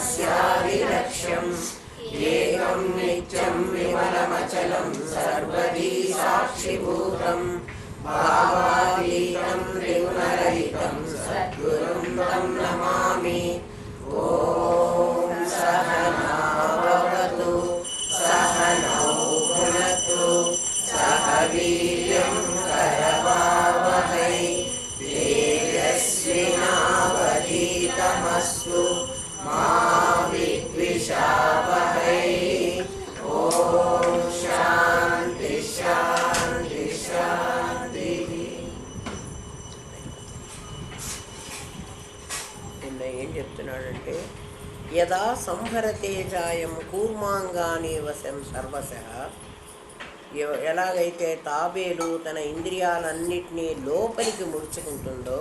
तस्यादिलक्ष्यम् एकं नित्यं विमलमचलं सर्वदी साक्षिभूतं भावातीतं त्रिगुणरहितं सद्गुरुं तं नमामि। ॐ सहना भवतु सहनौ भुनक्तु सह वीर्यं करवावहै तेजस्विनावधीतमस्तु मा विद्विषावहै। ॐ शान्ति शान्ति शान्तिः। నిన్న ఏం చెప్తున్నాడంటే యదా సంహరతే జాయం కూర్మాంగాని వశం సర్వశః, ఎలాగైతే తాబేలు తన ఇంద్రియాలన్నిటినీ లోపలికి ముడుచుకుంటుందో,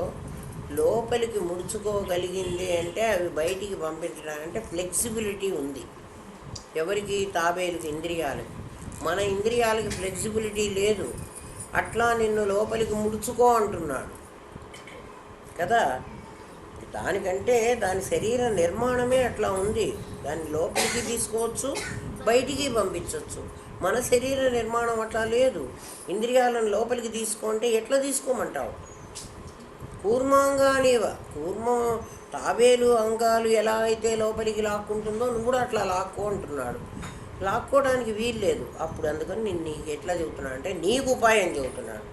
లోపలికి ముడుచుకోగలిగింది అంటే అవి బయటికి పంపించడానికి ఫ్లెక్సిబిలిటీ ఉంది. ఎవరికి? తాబేలుకి, ఇంద్రియాలకి. మన ఇంద్రియాలకి ఫ్లెక్సిబిలిటీ లేదు. అట్లా నిన్ను లోపలికి ముడుచుకో అంటున్నాడు కదా. దానికంటే దాని శరీర నిర్మాణమే అట్లా ఉంది. దాన్ని లోపలికి తీసుకోవచ్చు, బయటికి పంపించవచ్చు. మన శరీర నిర్మాణం అట్లా లేదు. ఇంద్రియాలను లోపలికి తీసుకుంటే ఎట్లా తీసుకోమంటావు? కూర్మాంగానేవ, కూర్మం తాబేలు అంగాలు ఎలా అయితే లోపలికి లాక్కుంటుందో నువ్వు కూడా అట్లా లాక్కో అంటున్నాడు. లాక్కోవడానికి వీలు లేదు. అప్పుడు అందుకని నేను నీకు ఎట్లా చెబుతున్నాను అంటే నీకు ఉపాయం చెబుతున్నాను.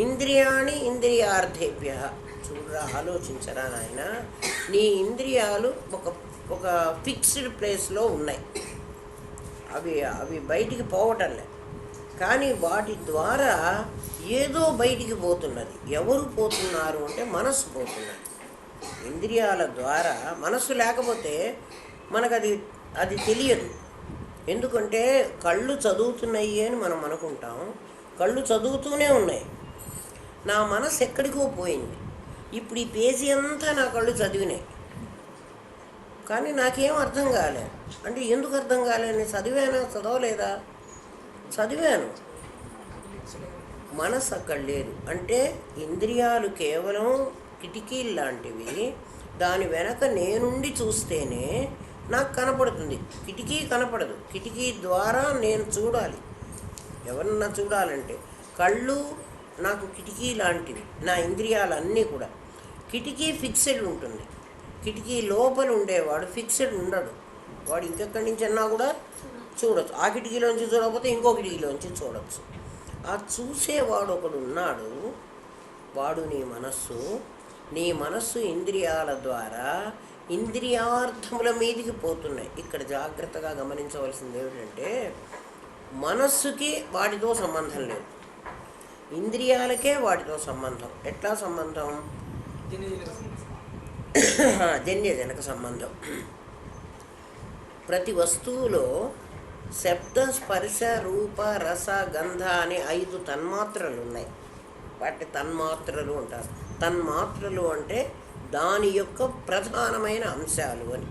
ఇంద్రియాణి ఇంద్రియార్థేభ్య. చూడరా, ఆలోచించరా నాయన, నీ ఇంద్రియాలు ఒక ఫిక్స్డ్ ప్లేస్లో ఉన్నాయి. అవి బయటికి పోవటంలే, కానీ వాటి ద్వారా ఏదో బయటికి పోతున్నది. ఎవరు పోతున్నారు అంటే మనస్సు పోతున్నది. ఇంద్రియాల ద్వారా మనస్సు లేకపోతే మనకు అది తెలియదు. ఎందుకంటే కళ్ళు చదువుతున్నాయి అని మనం అనుకుంటాం. కళ్ళు చదువుతూనే ఉన్నాయి. నా మనసు ఎక్కడికో పోయింది. ఇప్పుడు ఈ పేజీ అంతా నా కళ్ళు చదివినాయి, కానీ నాకేం అర్థం కాలే. అంటే ఎందుకు అర్థం కాలే? నేను చదివానా, చదవలేదా? చదివాను. మనసు అక్కడ లేదు. అంటే ఇంద్రియాలు కేవలం కిటికీలు లాంటివి. దాని వెనక నేనుండి చూస్తేనే నాకు కనపడుతుంది. కిటికీ కనపడదు. కిటికీ ద్వారా నేను చూడాలి. ఎవరన్నా చూడాలంటే కళ్ళు నాకు కిటికీ లాంటివి. నా ఇంద్రియాలన్నీ కూడా. కిటికీ ఫిక్స్డ్ ఉంటుంది. కిటికీ లోపల ఉండేవాడు ఫిక్స్డ్ ఉండడు. వాడు ఇంకెక్కడి నుంచి అన్నా కూడా చూడవచ్చు. ఆ కిటికీలోంచి చూడకపోతే ఇంకో కిటికీలోంచి చూడవచ్చు. ఆ చూసేవాడు ఒకడు ఉన్నాడు. వాడు నీ మనస్సు. నీ మనస్సు ఇంద్రియాల ద్వారా ఇంద్రియార్థముల మీదికి పోతున్నాయి. ఇక్కడ జాగ్రత్తగా గమనించవలసింది ఏమిటంటే మనస్సుకి వాటితో సంబంధం లేదు, ఇంద్రియాలకే వాటితో సంబంధం. ఎట్లా సంబంధం? జన్యజనక సంబంధం. ప్రతి వస్తువులో శబ్ద, స్పర్శ, రూప, రస, గంధ అనే 5 తన్మాత్రలు ఉన్నాయి. వాటి తన్మాత్రలు అంటారు. తన్మాత్రలు అంటే దాని యొక్క ప్రధానమైన అంశాలు అని.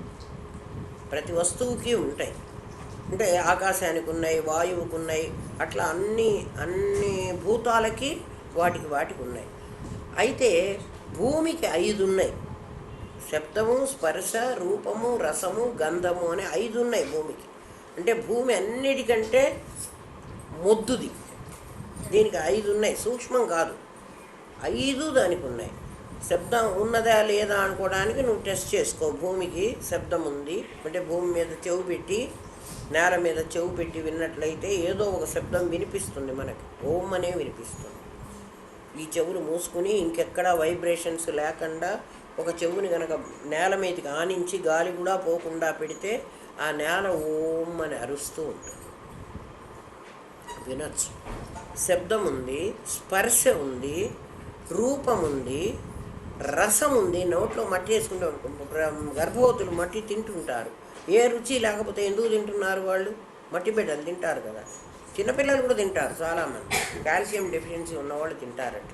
ప్రతి వస్తువుకి ఉంటాయి. అంటే ఆకాశానికి ఉన్నాయి, వాయువుకు ఉన్నాయి, అట్లా అన్ని భూతాలకి వాటికి ఉన్నాయి. అయితే భూమికి 5 ఉన్నాయి. శబ్దము, స్పర్శ, రూపము, రసము, గంధము అనే 5 ఉన్నాయి భూమికి. అంటే భూమి అన్నిటికంటే మొద్దుది. దీనికి 5 ఉన్నాయి, సూక్ష్మం కాదు. 5 దానికి ఉన్నాయి. శబ్దం ఉన్నదా లేదా అనుకోవడానికి నువ్వు టెస్ట్ చేసుకో. భూమికి శబ్దం ఉంది అంటే భూమి మీద చెవు పెట్టి, నేల మీద చెవు పెట్టి విన్నట్లయితే ఏదో ఒక శబ్దం వినిపిస్తుంది మనకి. ఓం అనే వినిపిస్తుంది. ఈ చెవులు మూసుకుని ఇంకెక్కడా వైబ్రేషన్స్ లేకుండా ఒక చెవుని కనుక నేల మీదకి ఆనించి గాలి కూడా పోకుండా పెడితే ఆ నేల ఓం అని అరుస్తూ ఉంటుంది, వినొచ్చు. శబ్దం ఉంది, స్పర్శ ఉంది, రూపం ఉంది, రసం ఉంది. నోట్లో మట్టి వేసుకుంటూ గర్భవతులు మట్టి తింటుంటారు. ఏ రుచి లేకపోతే ఎందుకు తింటున్నారు? వాళ్ళు మట్టి బిడ్డలు తింటారు కదా. చిన్నపిల్లలు కూడా తింటారు చాలామంది. కాల్షియం డెఫిషియన్సీ ఉన్నవాళ్ళు తింటారట.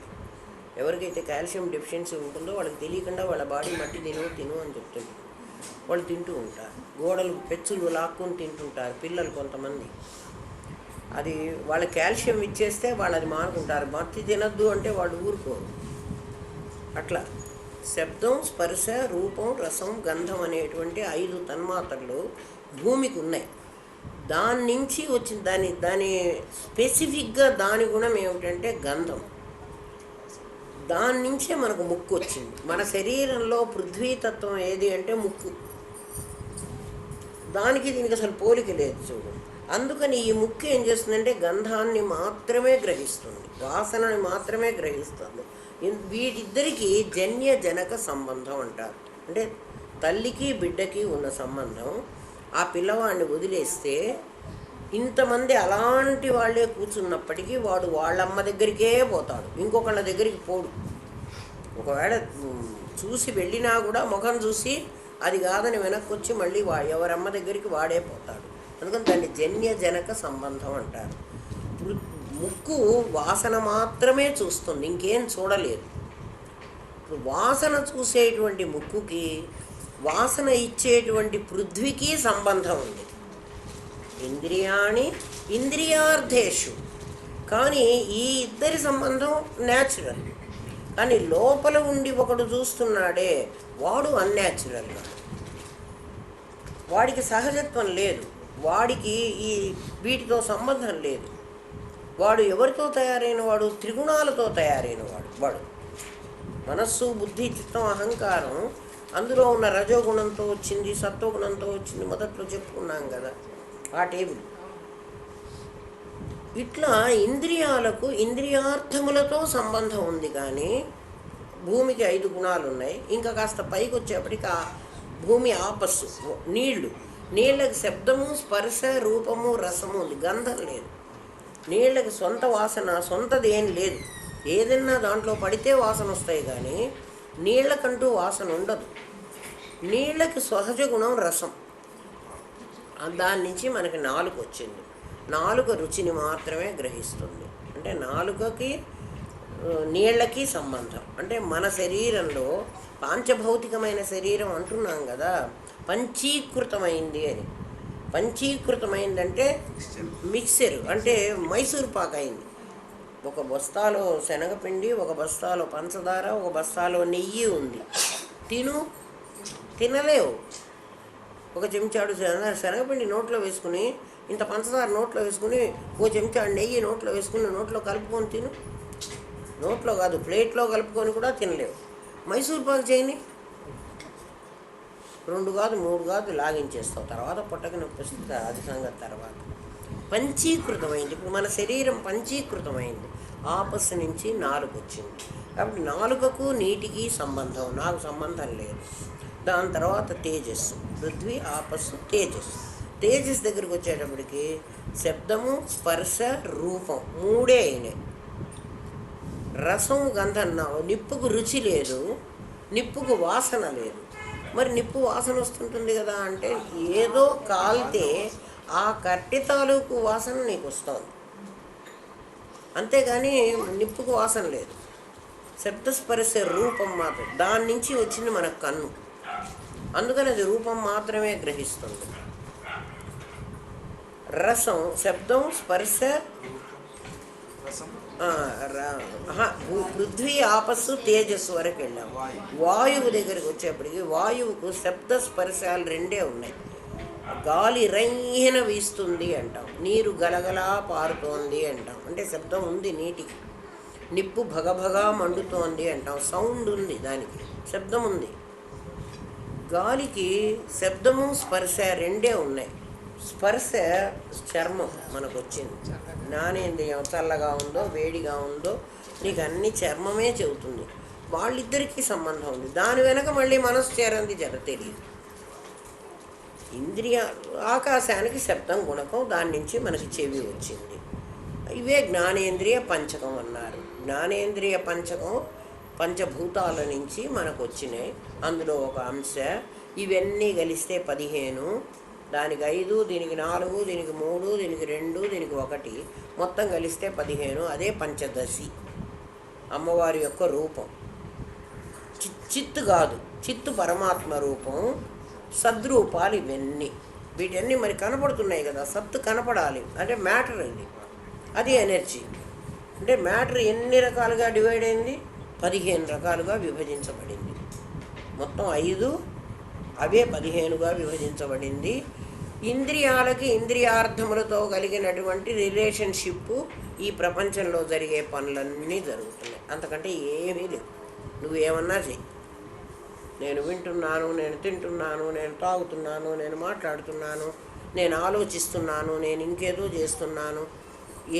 ఎవరికైతే కాల్షియం డెఫిషియన్సీ ఉంటుందో వాళ్ళకి తెలియకుండా వాళ్ళ బాడీ మట్టి తిను అని చెప్తుంది. వాళ్ళు తింటూ ఉంటారు. గోడలు పెచ్చులు లాక్కొని తింటుంటారు పిల్లలు కొంతమంది. అది వాళ్ళ కాల్షియం ఇచ్చేస్తే వాళ్ళు అది మానుకుంటారు. మట్టి తినద్దు అంటే వాళ్ళు ఊరుకోరు. అట్లా శబ్దం, స్పర్శ, రూపం, రసం, గంధం అనేటువంటి 5 తన్మాత్రలు భూమికి ఉన్నాయి. దాని నుంచి వచ్చిన దాని స్పెసిఫిక్గా దాని గుణం ఏమిటంటే గంధం. దాని నుంచే మనకు ముక్కు వచ్చింది. మన శరీరంలో పృథ్వీతత్వం ఏది అంటే ముక్కు. దానికి దీనికి అసలు పోలిక లేదు చూడు. అందుకని ఈ ముక్కు ఏం చేస్తుందంటే గంధాన్ని మాత్రమే గ్రహిస్తుంది, వాసనని మాత్రమే గ్రహిస్తుంది. వీటిద్దరికీ జన్య జనక సంబంధం అంటారు. అంటే తల్లికి బిడ్డకి ఉన్న సంబంధం. ఆ పిల్లవాడిని వదిలేస్తే ఇంతమంది అలాంటి వాళ్ళే కూర్చున్నప్పటికీ వాడు వాళ్ళమ్మ దగ్గరికే పోతాడు, ఇంకొకళ్ళ దగ్గరికి పోడు. ఒకవేళ చూసి వెళ్ళినా కూడా ముఖం చూసి అది కాదని వెనక్కి వచ్చి మళ్ళీ ఎవరమ్మ దగ్గరికి వాడే పోతాడు. అందుకని దాన్ని జన్య జనక సంబంధం అంటారు. ముక్కు వాసన మాత్రమే చూస్తుంది, ఇంకేం చూడలేదు. వాసన చూసేటువంటి ముక్కుకి వాసన ఇచ్చేటువంటి పృథ్వీకి సంబంధం ఉంది. ఇంద్రియాణి ఇంద్రియార్థేషు. కానీ ఈ ఇద్దరి సంబంధం న్యాచురల్. కానీ లోపల ఉండి ఒకడు చూస్తున్నాడే వాడు అన్యాచురల్. వాడికి సహజత్వం లేదు, వాడికి ఈ వీటితో సంబంధం లేదు. వాడు ఎవరితో తయారైన వాడు? త్రిగుణాలతో తయారైన వాడు. మనస్సు, బుద్ధి, చిత్తం, అహంకారం, అందులో ఉన్న రజోగుణంతో వచ్చింది, సత్వగుణంతో వచ్చింది. మొదట్లో చెప్పుకున్నాం కదా ఆ టేబుల్. ఇట్లా ఇంద్రియాలకు ఇంద్రియార్థములతో సంబంధం ఉంది. కానీ భూమికి 5 గుణాలు ఉన్నాయి. ఇంకా కాస్త పైకి వచ్చేప్పటికి ఆ భూమి ఆపస్సు నీళ్ళకి శబ్దము, స్పర్శ, రూపము, రసము ఉంది, గంధం లేదు. నీళ్ళకి సొంత వాసన, సొంతది ఏం లేదు. ఏదన్నా దాంట్లో పడితే వాసన వస్తాయి, కానీ నీళ్ళకంటూ వాసన ఉండదు. నీళ్ళకి సహజ గుణం రసం. దాని నుంచి మనకి నాలుక వచ్చింది. నాలుక రుచిని మాత్రమే గ్రహిస్తుంది. అంటే నాలుకకి నీళ్ళకి సంబంధం. అంటే మన శరీరంలో పాంచభౌతికమైన శరీరం అంటున్నాం కదా, పంచీకృతమైంది అని. పంచీకృతమైందంటే మిక్సర్, అంటే మైసూర్ పాక్ అయింది. ఒక బస్తాలో శనగపిండి, ఒక బస్తాలో పంచదార, ఒక బస్తాలో నెయ్యి ఉంది. తినలేవు. ఒక చెంచాడు శనగపిండి నోట్లో వేసుకుని, ఇంత పంచదార నోట్లో వేసుకుని, ఓ చెంచాడు నెయ్యి నోట్లో వేసుకుని నోట్లో కలుపుకొని తిను. నోట్లో కాదు, ప్లేట్లో కలుపుకొని కూడా తినలేవు. మైసూర్ పాక్ చేయని 2 కాదు 3 కాదు లాగించేస్తావు. తర్వాత పొట్టకి నొప్పి వస్తుంది, అది సంగతి తర్వాత. పంచీకృతమైంది. ఇప్పుడు మన శరీరం పంచీకృతమైంది. ఆపస్సు నుంచి నాలుగు వచ్చింది. కాబట్టి నాలుకకు నీటికి సంబంధం, నాకు సంబంధం లేదు. దాని తర్వాత తేజస్సు, పృథ్వీ, ఆపస్సు, తేజస్సు. తేజస్ దగ్గరికి వచ్చేటప్పటికి శబ్దము, స్పర్శ, రూపం 3 అయినాయి. రసం, గంధం. నిప్పుకు రుచి లేదు, నిప్పుకు వాసన లేదు. మరి నిప్పు వాసన వస్తుంటుంది కదా అంటే, ఏదో కాలితే ఆ కట్టె తాలూకు వాసన నీకు వస్తుంది, అంతేగాని నిప్పుకు వాసన లేదు. శబ్దస్పర్శ రూపం మాత్రం, దాని నుంచి వచ్చింది మన కన్ను. అందుకని అది రూపం మాత్రమే గ్రహిస్తుంది. రసం, శబ్దం, స్పర్శ, పృథ్వీ, ఆపస్సు, తేజస్సు వరకు వెళ్ళాం. వాయువు దగ్గరికి వచ్చేప్పటికి వాయువుకు శబ్ద స్పర్శాలు 2 ఉన్నాయి. గాలి రైన వీస్తుంది అంటాం, నీరు గలగలా పారుతోంది అంటాం, అంటే శబ్దం ఉంది నీటికి. నిప్పు భగభగా మండుతోంది అంటాం, సౌండ్ ఉంది, దానికి శబ్దం ఉంది. గాలికి శబ్దము, స్పర్శ 2 ఉన్నాయి. స్పర్శ చర్మం మనకు వచ్చింది. జ్ఞానేంద్రియం చల్లగా ఉందో వేడిగా ఉందో నీకు అన్ని చర్మమే చెబుతుంది. వాళ్ళిద్దరికీ సంబంధం ఉంది. దాని వెనక మళ్ళీ మనసు చేరంది తెలియదు. ఇంద్రియ ఆకాశానికి శబ్దం గుణకం, దాని నుంచి మనకి చెవి వచ్చింది. ఇవే జ్ఞానేంద్రియ పంచకం అన్నారు. జ్ఞానేంద్రియ పంచకం పంచభూతాల నుంచి మనకు వచ్చినాయి. అందులో ఒక అంశ. ఇవన్నీ కలిస్తే 15, దానికి 5, దీనికి 4, దీనికి 3, దీనికి 2, దీనికి 1, మొత్తం కలిస్తే 15. అదే పంచదశి, అమ్మవారి యొక్క రూపం. చిత్తు కాదు, చిత్తు పరమాత్మ రూపం. సద్రూపాలు ఇవన్నీ. వీటన్నీ మరి కనపడుతున్నాయి కదా, సత్తు కనపడాలి అంటే మ్యాటర్ అది ఎనర్జీ. అంటే మ్యాటర్ ఎన్ని రకాలుగా డివైడ్ అయింది? 15 రకాలుగా విభజించబడింది. మొత్తం 5 అవే 15గా విభజించబడింది. ఇంద్రియాలకి ఇంద్రియార్థములతో కలిగినటువంటి రిలేషన్షిప్ ఈ ప్రపంచంలో జరిగే పనులన్నీ జరుగుతున్నాయి. అంతకంటే ఏమీ లేవు. నువ్వేమన్నా చెయ్యి. నేను వింటున్నాను, నేను తింటున్నాను, నేను తాగుతున్నాను, నేను మాట్లాడుతున్నాను, నేను ఆలోచిస్తున్నాను, నేను ఇంకేదో చేస్తున్నాను,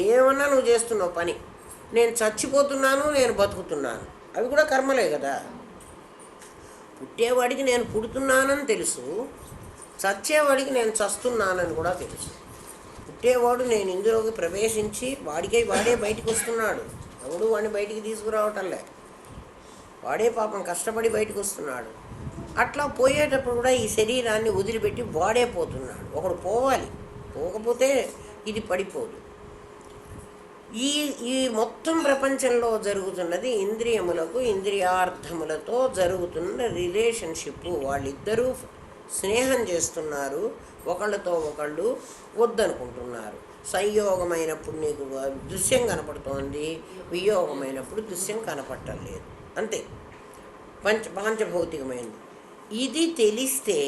ఏమన్నా నువ్వు చేస్తున్నావు పని. నేను చచ్చిపోతున్నాను, నేను బతుకుతున్నాను, అవి కూడా కర్మలే కదా. పుట్టేవాడికి నేను పుడుతున్నానని తెలుసు, చచ్చేవాడికి నేను చస్తున్నానని కూడా తెలుసు. పుట్టేవాడు నేను ఇందులోకి ప్రవేశించి వాడే బయటికి వస్తున్నాడు. ఎవడు వాడిని బయటికి తీసుకురావటంలే, వాడే పాపం కష్టపడి బయటకు వస్తున్నాడు. అట్లా పోయేటప్పుడు కూడా ఈ శరీరాన్ని వదిలిపెట్టి వాడే పోతున్నాడు. ఒకడు పోవాలి, పోకపోతే ఇది పడిపోదు. ఈ మొత్తం ప్రపంచంలో జరుగుతున్నది ఇంద్రియములకు ఇంద్రియార్థములతో జరుగుతున్న రిలేషన్షిప్. వాళ్ళిద్దరూ స్నేహం చేస్తున్నారు, ఒకళ్ళతో ఒకళ్ళు వద్దనుకుంటున్నారు. సంయోగమైనప్పుడు నీకు దృశ్యం కనపడుతోంది, వియోగమైనప్పుడు దృశ్యం కనపడటం లేదు, అంతే. పాంచభౌతికమైనది. ఇది తెలిస్తే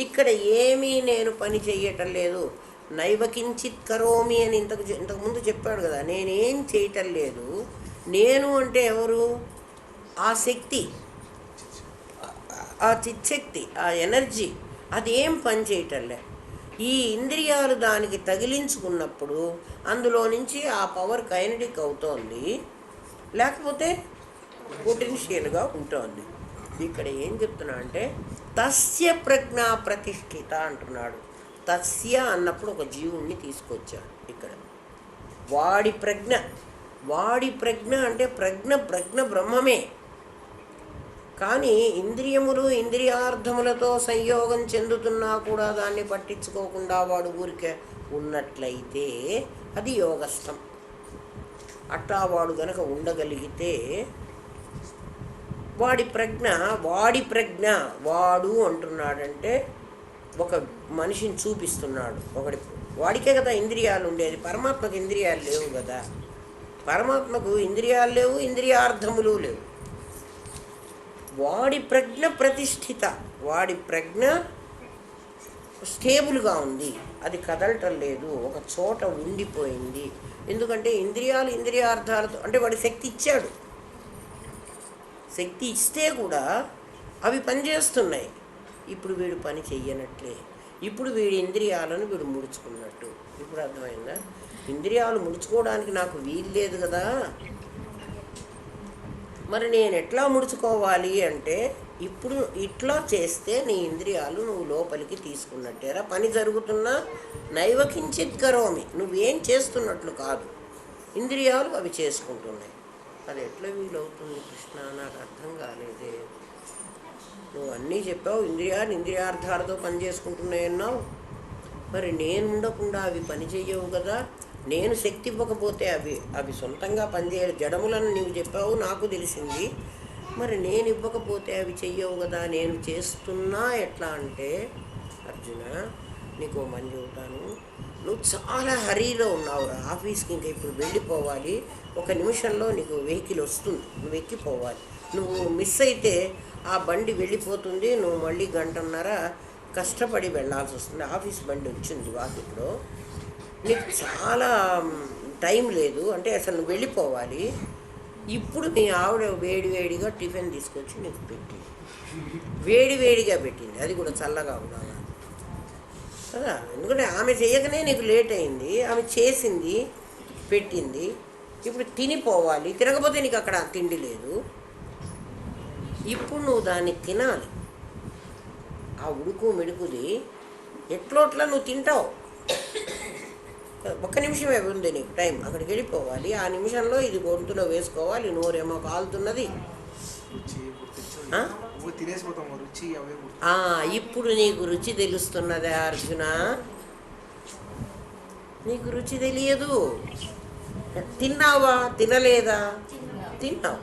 ఇక్కడ ఏమీ నేను పని చెయ్యటం లేదు. నైవకించిత్ కరోమి అని ఇంతకుముందు చెప్పాడు కదా. నేనేం చేయటం లేదు. నేను అంటే ఎవరు? ఆ శక్తి, ఆ చిచ్చక్తి, ఆ ఎనర్జీ, అదేం పని చేయటంలే. ఈ ఇంద్రియాలు దానికి తగిలించుకున్నప్పుడు అందులో నుంచి ఆ పవర్ కైనటిక్ అవుతోంది, లేకపోతే పొటెన్షియల్గా ఉంటుంది. ఇక్కడ ఏం చెప్తున్నా అంటే తస్య ప్రజ్ఞా ప్రతిష్ఠిత అంటున్నాడు. తస్య అన్నప్పుడు ఒక జీవుణ్ణి తీసుకొచ్చాడు ఇక్కడ. వాడి ప్రజ్ఞ అంటే ప్రజ్ఞ బ్రహ్మమే. కానీ ఇంద్రియములు ఇంద్రియార్థములతో సంయోగం చెందుతున్నా కూడా దాన్ని పట్టించుకోకుండా వాడు ఊరికే ఉన్నట్లయితే అది యోగస్థం. అట్లా వాడు గనక ఉండగలిగితే వాడి ప్రజ్ఞ వాడు అంటున్నాడంటే ఒక మనిషిని చూపిస్తున్నాడు. వాడికే కదా ఇంద్రియాలు ఉండేది, పరమాత్మకు ఇంద్రియాలు లేవు కదా. పరమాత్మకు ఇంద్రియాలు లేవు, ఇంద్రియార్థములు లేవు. వాడి ప్రజ్ఞ ప్రతిష్ఠిత, వాడి ప్రజ్ఞ స్టేబుల్గా ఉంది, అది కదలటం లేదు, ఒక చోట ఉండిపోయింది. ఎందుకంటే ఇంద్రియాలు ఇంద్రియార్థాలతో అంటే వాడి శక్తి ఇచ్చాడు. శక్తి ఇస్తే కూడా అవి పనిచేస్తున్నాయి. ఇప్పుడు వీడు పని చెయ్యనట్లే. ఇప్పుడు వీడి ఇంద్రియాలను వీడు ముడుచుకున్నట్టు. ఇప్పుడు అర్థమైందా? ఇంద్రియాలు ముడుచుకోవడానికి నాకు వీలు లేదు కదా. మరి నేను ఎట్లా ముడుచుకోవాలి అంటే ఇప్పుడు ఇట్లా చేస్తే నీ ఇంద్రియాలు నువ్వు లోపలికి తీసుకున్నట్టేరా. పని జరుగుతున్నా నైవకించిత్ కరోమి, నువ్వేం చేస్తున్నట్లు కాదు, ఇంద్రియాలు అవి చేసుకుంటున్నాయి. అది ఎట్లా వీలవుతుంది కృష్ణ? నాకు అర్థం కాలేదే. నువ్వు అన్నీ చెప్పావు, ఇంద్రియార్థాలతో పని చేసుకుంటున్నాయన్నావు. మరి నేను ఉండకుండా అవి పని చెయ్యవు కదా. నేను శక్తి ఇవ్వకపోతే అవి సొంతంగా పనిచేయ జడములను నీవు చెప్పావు, నాకు తెలిసింది. మరి నేను ఇవ్వకపోతే అవి చెయ్యవు కదా. నేను చేస్తున్నా ఎట్లా అంటే, అర్జున నీకు మని చెబుతాను. నువ్వు చాలా హరీలో ఉన్నావు. ఆఫీస్కి ఇంకా ఇప్పుడు వెళ్ళిపోవాలి. 1 నిమిషంలో నీకు వెహికల్ వస్తుంది, నువ్వు ఎక్కిపోవాలి. నువ్వు మిస్ అయితే ఆ బండి వెళ్ళిపోతుంది. నువ్వు మళ్ళీ 1.5 గంటన్నర కష్టపడి వెళ్ళాల్సి వస్తుంది. ఆఫీస్ బండి వచ్చింది ఇప్పుడు, నీకు చాలా టైం లేదు అంటే అసలు నువ్వు వెళ్ళిపోవాలి. ఇప్పుడు మీ ఆవిడ వేడివేడిగా టిఫిన్ తీసుకొచ్చి నీకు పెట్టింది, వేడివేడిగా పెట్టింది, అది కూడా చల్లగా ఉండాలి కదా. ఎందుకంటే ఆమె చేయకనే నీకు లేట్ అయింది, ఆమె చేసింది పెట్టింది. ఇప్పుడు తినిపోవాలి, తినకపోతే నీకు అక్కడ తిండి లేదు. ఇప్పుడు నువ్వు దాన్ని తినాలి. ఆ ఉడుకు మెడుకుది ఎట్లోట్లా నువ్వు తింటావు. 1 నిమిషమే ఉంది నీకు టైం, అక్కడికి వెళ్ళిపోవాలి. ఆ నిమిషంలో ఇది గొంతులో వేసుకోవాలి. నోరేమో కాలుతున్నది. ఇప్పుడు నీకు రుచి తెలుస్తున్నదా అర్జున? నీకు రుచి తెలియదు. తిన్నావా? తినలేదా? తిన్నావు.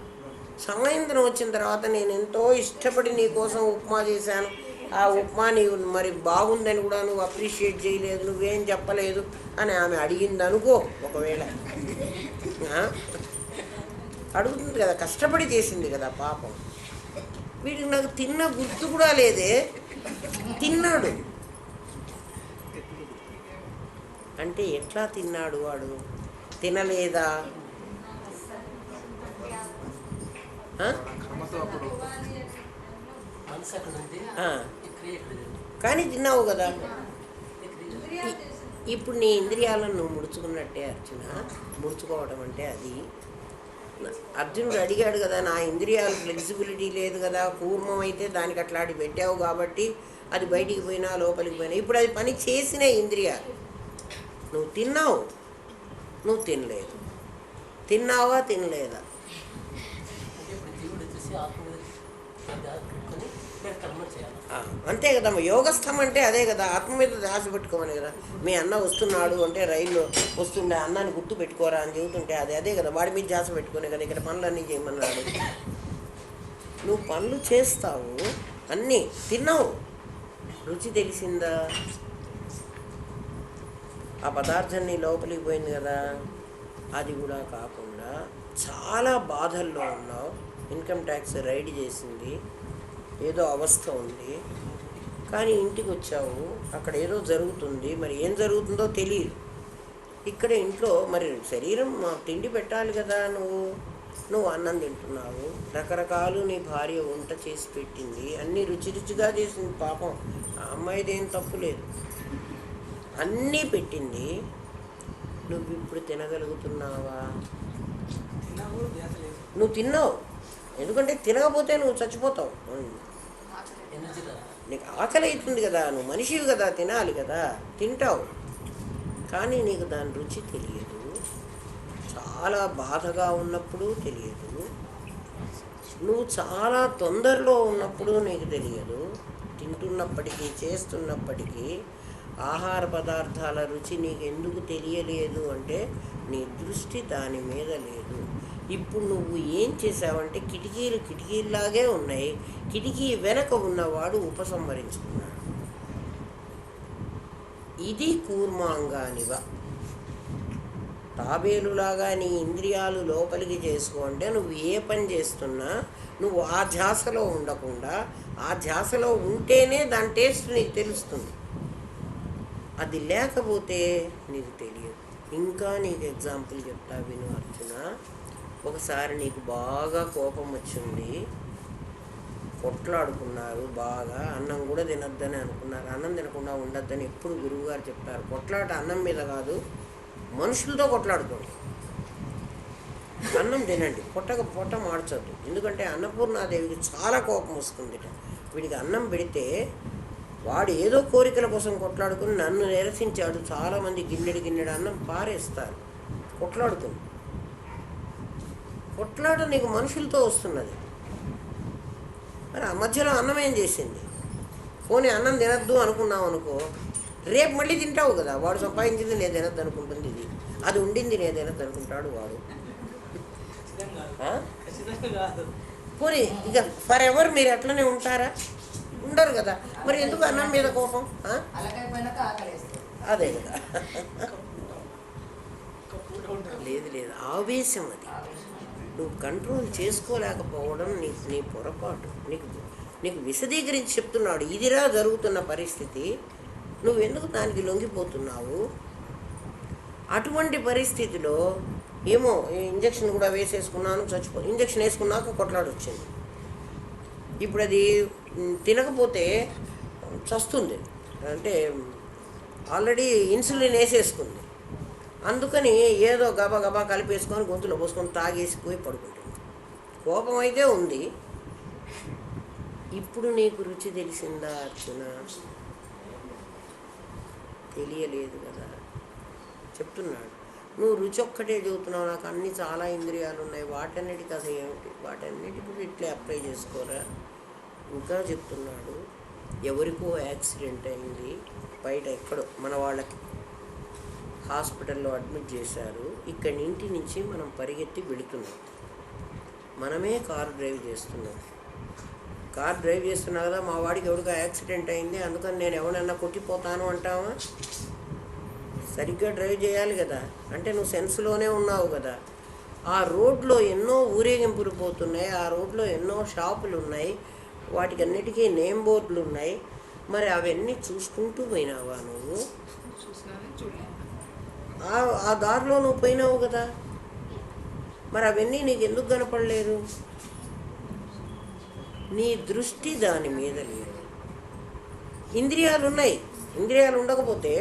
సాయంత్రం వచ్చిన తర్వాత నేను ఎంతో ఇష్టపడి నీ కోసం ఉప్మా చేశాను. ఆ ఉప్మా నీవు మరి బాగుందని కూడా నువ్వు అప్రిషియేట్ చేయలేదు, నువ్వేం చెప్పలేదు అని ఆమె అడిగింది అనుకో. ఒకవేళ అడుగుతుంది కదా, కష్టపడి చేసింది కదా పాపం. వీడికి నాకు తిన్న గుర్తు కూడా లేదే, తిన్నాడు అంటే ఎట్లా తిన్నాడు వాడు? తినలేదా? కానీ తిన్నావు కదా. ఇప్పుడు నీ ఇంద్రియాలను నువ్వు ముడుచుకున్నట్టే అర్జున. ముడుచుకోవడం అంటే అది. అర్జునుడు అడిగాడు కదా, నా ఇంద్రియాలు ఫ్లెక్సిబిలిటీ లేదు కదా, కూర్మం అయితే దానికి అట్లాంటి పెట్టావు కాబట్టి అది బయటికి పోయినా లోపలికి పోయినా. ఇప్పుడు అది పని చేసిన ఇంద్రియాలు. నువ్వు తిన్నావు, నువ్వు తినలేదు. తిన్నావా తినలేదా? అంతే కదా. యోగస్థం అంటే అదే కదా, ఆత్మ మీద ధ్యాస పెట్టుకోమని కదా. మీ అన్న వస్తున్నాడు అంటే రైల్లో వస్తుండే అన్నాన్ని గుర్తు పెట్టుకోరా అని చెబుతుంటే అదే కదా, వాడి మీద ధ్యాస పెట్టుకునే కదా ఇక్కడ పనులన్నీ చేయమన్నాడు. నువ్వు పనులు చేస్తావు, అన్నీ తిన్నావు, రుచి తెలిసిందా? ఆ పదార్థం నీ లోపలికి పోయింది కదా. అది కూడా కాకుండా చాలా బాధల్లో ఉన్నావు. ఇన్కమ్ ట్యాక్స్ రైడ్ చేసింది, ఏదో అవస్థ ఉంది. కానీ ఇంటికి వచ్చావు, అక్కడ ఏదో జరుగుతుంది, మరి ఏం జరుగుతుందో తెలియదు. ఇక్కడ ఇంట్లో మరి శరీరం తిండి పెట్టాలి కదా. నువ్వు అన్నం తింటున్నావు, రకరకాలు నీ భార్య వంట చేసి పెట్టింది, అన్నీ రుచి రుచిగా చేసింది. పాపం ఆ అమ్మాయిది ఏం తప్పు లేదు, అన్నీ పెట్టింది. నువ్వు ఇప్పుడు తినగలుగుతున్నావా? నువ్వు తిన్నావు, ఎందుకంటే తినకపోతే నువ్వు చచ్చిపోతావు. నీకు ఆకలి అవుతుంది కదా, నువ్వు మనిషివి కదా, తినాలి కదా, తింటావు. కానీ నీకు దాని రుచి తెలియదు. చాలా బాధగా ఉన్నప్పుడు తెలియదు, నువ్వు చాలా తొందరలో ఉన్నప్పుడు నీకు తెలియదు. తింటున్నప్పటికీ చేస్తున్నప్పటికీ ఆహార పదార్థాల రుచి నీకు ఎందుకు తెలియలేదు అంటే నీ దృష్టి దాని మీద లేదు. ఇప్పుడు నువ్వు ఏం చేసావంటే కిటికీలాగే ఉన్నాయి, కిటికీ వెనక ఉన్నవాడు ఉపసంహరించుకున్నాడు. ఇది కూర్మాంగానివ. తాబేలులాగా నీ ఇంద్రియాలు లోపలికి చేసుకుంటే నువ్వు ఏ పని చేస్తున్నా నువ్వు ఆ ధ్యాసలో ఉండకుండా, ఆ ధ్యాసలో ఉంటేనే దాని టేస్ట్ నీకు తెలుస్తుంది. అది లేకపోతే నీకు తెలియదు. ఇంకా నీకు ఎగ్జాంపుల్ చెప్తా విను అర్జున. ఒకసారి నీకు బాగా కోపం వచ్చింది, కొట్లాడుకున్నారు బాగా, అన్నం కూడా తినొద్దని అనుకున్నారు. అన్నం తినకుండా ఉండొద్దని ఎప్పుడు గురువుగారు చెప్తారు. కొట్లాట అన్నం మీద కాదు, మనుషులతో కొట్లాడుకోండి. అన్నం తినండి, పొట్ట మార్చొద్దు. ఎందుకంటే అన్నపూర్ణాదేవికి చాలా కోపం వస్తుంది. వీడికి అన్నం పెడితే వాడు ఏదో కోరికల కోసం కొట్లాడుకుని నన్ను నిరసించాడు. చాలామంది గిన్నెడు అన్నం పారేస్తారు కొట్లాడుకుని. కొట్లాట నీకు మనుషులతో వస్తున్నది. మరి ఆ మధ్యలో అన్నం ఏం చేసింది? పోనీ అన్నం తినద్దు అనుకున్నావు అనుకో, రేపు మళ్ళీ తింటావు కదా. వాడు సంపాదించింది నేను తినద్దు అనుకుంటుంది, ఇది అది ఉండింది నేను తినద్దు అనుకుంటాడు వాడు. పోనీ ఇక ఫర్ ఎవర్ మీరు ఎట్లనే ఉంటారా? ఉండరు కదా. మరి ఎందుకు అన్నం మీద కోపం? అదే కదా. లేదు, ఆవేశం. అది నువ్వు కంట్రోల్ చేసుకోలేకపోవడం నీ పొరపాటు. నీకు విశదీకరించి చెప్తున్నాడు, ఇదిరా జరుగుతున్న పరిస్థితి, నువ్వెందుకు దానికి లొంగిపోతున్నావు? అటువంటి పరిస్థితిలో ఏమో ఇంజక్షన్ కూడా వేసేసుకున్నాను, ఇంజక్షన్ వేసుకున్నాక కొట్లాడొచ్చింది. ఇప్పుడు అది తినకపోతే చస్తుంది, అంటే ఆల్రెడీ ఇన్సులిన్ వేసేసుకుంది. అందుకని ఏదో గబా కలిపేసుకొని గొంతులో పోసుకొని తాగేసిపోయి పడుకుంటుంది. కోపం అయితే ఉంది. ఇప్పుడు నీకు రుచి తెలిసిందా అర్జున? తెలియలేదు కదా. చెప్తున్నాడు, నువ్వు రుచి ఒక్కటే చెబుతున్నావు, నాకు అన్నీ చాలా ఇంద్రియాలు ఉన్నాయి, వాటన్నిటికి అసలు ఏమిటి? వాటన్నిటికి ఇట్లే అప్లై చేసుకోరా. ఇంకా చెప్తున్నాడు, ఎవరికో యాక్సిడెంట్ అయింది బయట ఎక్కడో, మన వాళ్ళకి హాస్పిటల్లో అడ్మిట్ చేశారు. ఇక్కడి ఇంటి నుంచి మనం పరిగెత్తి వెళుతున్నాం, మనమే కారు డ్రైవ్ చేస్తున్నాం. కార్ డ్రైవ్ చేస్తున్నా కదా, మా వాడికి ఎవరికో యాక్సిడెంట్ అయింది అందుకని నేను ఎవరైనా కొట్టిపోతాను అంటావా? సరిగ్గా డ్రైవ్ చేయాలి కదా. అంటే నువ్వు సెన్స్లోనే ఉన్నావు కదా. ఆ రోడ్లో ఎన్నో ఊరేగింపులు పోతున్నాయి, ఆ రోడ్లో ఎన్నో షాపులు ఉన్నాయి, వాటికి అన్నిటికీ నేమ్ బోర్డులు ఉన్నాయి. మరి అవన్నీ చూసుకుంటూ పోయినావా నువ్వు? ఆ దారిలో నువ్వు పోయినావు కదా, మరి అవన్నీ నీకు ఎందుకు కనపడలేదు? నీ దృష్టి దాని మీద లేదు. ఇంద్రియాలు ఉన్నాయి, ఇంద్రియాలు ఉండకపోతే